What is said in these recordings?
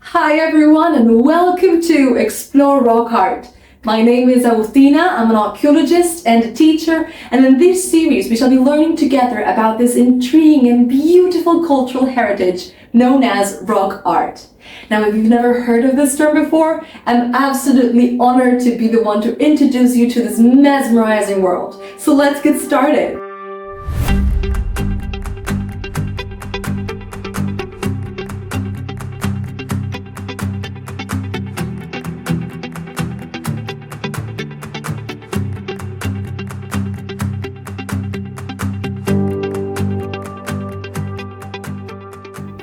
Hi everyone and welcome to Explore Rock Art. My name is Agustina, I'm an archaeologist and a teacher, and in this series we shall be learning together about this intriguing and beautiful cultural heritage known as rock art. Now, if you've never heard of this term before, I'm absolutely honored to be the one to introduce you to this mesmerizing world. So let's get started.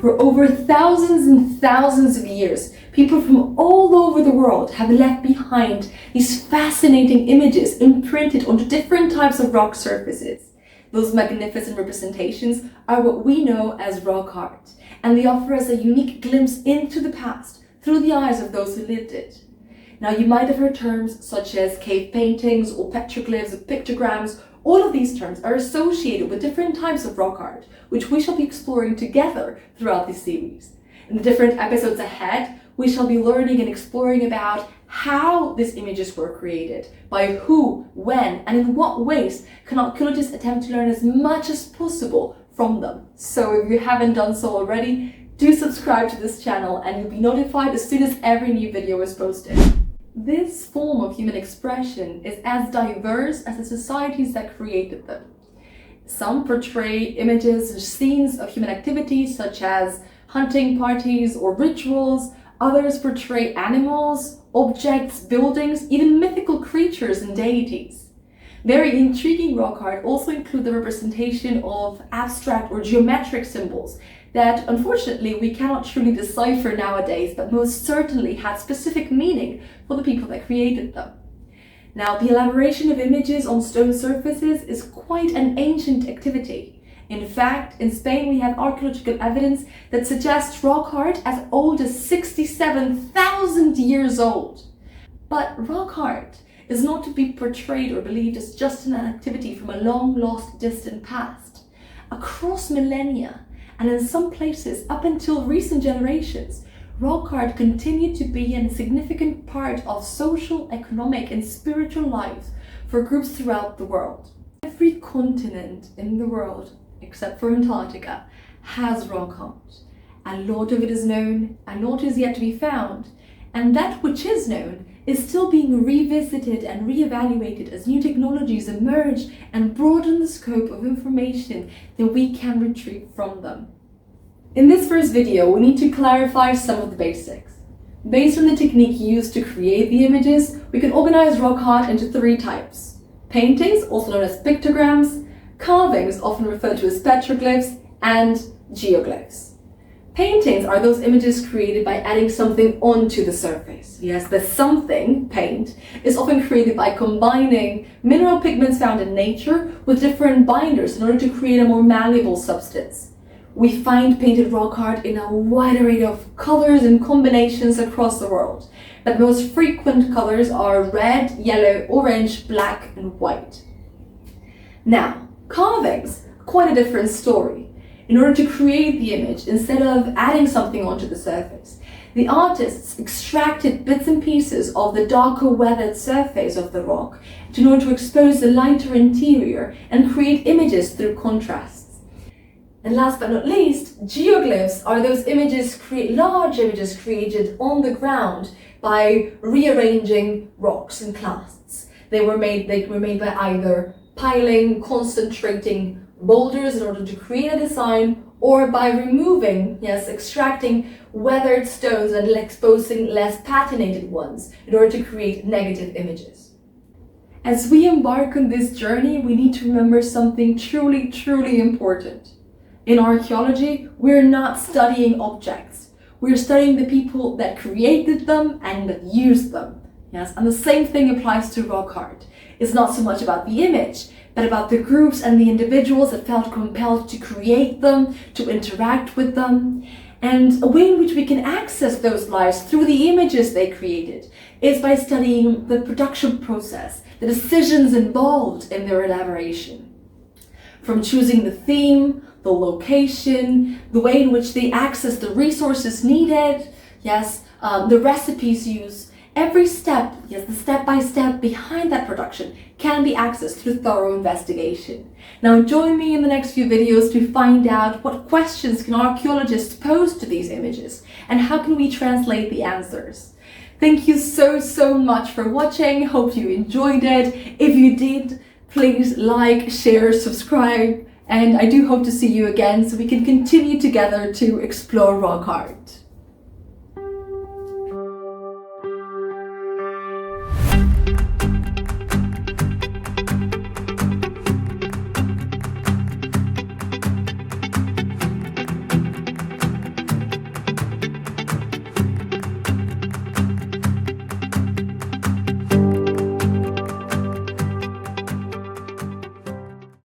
For over thousands and thousands of years, people from all over the world have left behind these fascinating images imprinted onto different types of rock surfaces. Those magnificent representations are what we know as rock art, and they offer us a unique glimpse into the past through the eyes of those who lived it. Now, you might have heard terms such as cave paintings or petroglyphs or pictograms. All of these terms are associated with different types of rock art, which we shall be exploring together throughout this series. In the different episodes ahead, we shall be learning and exploring about how these images were created, by who, when, and in what ways can archaeologists attempt to learn as much as possible from them. So if you haven't done so already, do subscribe to this channel and you'll be notified as soon as every new video is posted. This form of human expression is as diverse as the societies that created them. Some portray images or scenes of human activities such as hunting parties or rituals. Others portray animals, objects, buildings, even mythical creatures and deities. Very intriguing rock art also include the representation of abstract or geometric symbols that unfortunately we cannot truly decipher nowadays, but most certainly had specific meaning for the people that created them. Now, the elaboration of images on stone surfaces is quite an ancient activity. In fact, in Spain we have archaeological evidence that suggests rock art as old as 67,000 years old. But rock art is not to be portrayed or believed as just an activity from a long lost distant past. Across millennia, and in some places up until recent generations, rock art continued to be a significant part of social, economic, and spiritual lives for groups throughout the world. Every continent in the world, except for Antarctica, has rock art. A lot of it is known, a lot is yet to be found, and that which is known is still being revisited and reevaluated as new technologies emerge and broaden the scope of information that we can retrieve from them. In this first video, we need to clarify some of the basics. Based on the technique used to create the images, we can organize rock art into three types: paintings, also known as pictograms, carvings, often referred to as petroglyphs, and geoglyphs. Paintings are those images created by adding something onto the surface. Yes, the something, paint, is often created by combining mineral pigments found in nature with different binders in order to create a more malleable substance. We find painted rock art in a wide array of colors and combinations across the world. The most frequent colors are red, yellow, orange, black, and white. Now, carvings, quite a different story. In order to create the image, instead of adding something onto the surface, the artists extracted bits and pieces of the darker weathered surface of the rock in order to expose the lighter interior and create images through contrasts. And last but not least, geoglyphs are those large images created on the ground by rearranging rocks in clasts. They were made by either piling, concentrating boulders in order to create a design, or by extracting weathered stones and exposing less patinated ones in order to create negative images. As we embark on this journey, we need to remember something truly, truly important. In archaeology, we're not studying objects. We're studying the people that created them and that used them. Yes, and the same thing applies to rock art. It's not so much about the image, but about the groups and the individuals that felt compelled to create them, to interact with them. And a way in which we can access those lives through the images they created is by studying the production process, the decisions involved in their elaboration. From choosing the theme, the location, the way in which they access the resources needed, yes, the recipes used, every step, yes, the step-by-step behind that production can be accessed through thorough investigation. Now join me in the next few videos to find out what questions can archaeologists pose to these images and how can we translate the answers. Thank you so much for watching. Hope you enjoyed it. If you did, please like, share, subscribe, and I do hope to see you again so we can continue together to explore rock art.